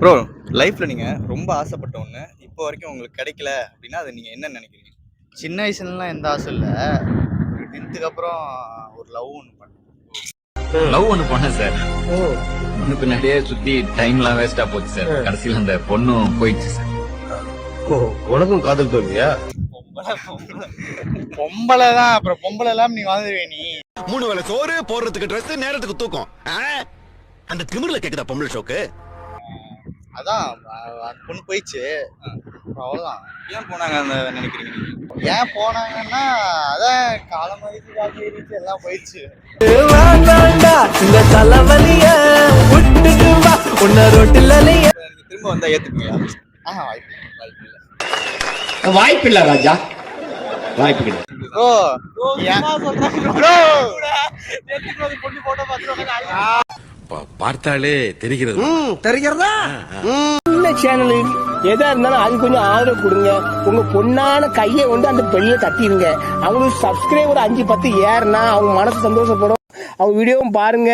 Bro, லைஃப்ல நீங்க ரொம்ப ஆசைப்பட்ட ஒண்ணு, இப்போ வரைக்கும் உங்களுக்கு கிடைக்கல அப்படின்னா, அத நீங்க என்ன நினைக்கிறீங்க? சின்ன வயசுலலாம் எந்த ஆசை இல்ல. ஒரு 10த்துக்கு அப்புறம் ஒரு லவ் ஒண்ணு பண்ணேன். லவ் ஒண்ணு பண்ணேன் சார். ஒண்ணு பின்னாடியே சுத்தி டைம்லாம் வேஸ்டா போச்சு சார். கடைசியில அந்த பொண்ணும் போயிடுச்சு சார். உனக்கும் காதல் தோல்வியா? பொம்பளை தான். அப்புறம் பொம்பளை எல்லாம் நீ வாழ்ந்துருவே நீ. 3 வேளை சோறு, போடுறதுக்கு ட்ரெஸ், நேரத்துக்கு தூக்கம். அந்த திமிர்ல கேக்குதா பொம்பளை ஷோக்கு? அதான் அந்த பொண்ணு போயிடுச்சு. அவ்வளவுதான். ஏன் போனாங்க அந்த நினைக்கிறீங்க நீங்க? ஏன் போனாங்கன்னா அதான் காலம் மதிச்சு காசு எல்லாம் போயிடுச்சு. இந்த தலைவலிய விட்டுட்டு வா உன்ன ரோட்டில் நீங்க திரும்ப வந்தா ஏத்துப்பீங்களா? வாய்ப்பு இல்ல. வாய்ப்பில்ல ராஜா, வாய்ப்பு கிடையாது. ப்ரோ ப்ரோ பொண்ணு போட்டோ பார்த்துட்டு பார்த்தாலே தெரிகிறது. தெரிகிறதா? சேனலு எதா இருந்தாலும் அது கொஞ்சம் ஆதரவு கொடுங்க. உங்க பொண்ணான கையை கொண்டு அந்த பெண்ணில தட்டிடுங்க. அவங்களுக்கு சப்ஸ்கிரைபர் 5-10 ஏறுனா அவங்க மனசு சந்தோஷப்படும். அவங்க வீடியோவும் பாருங்க.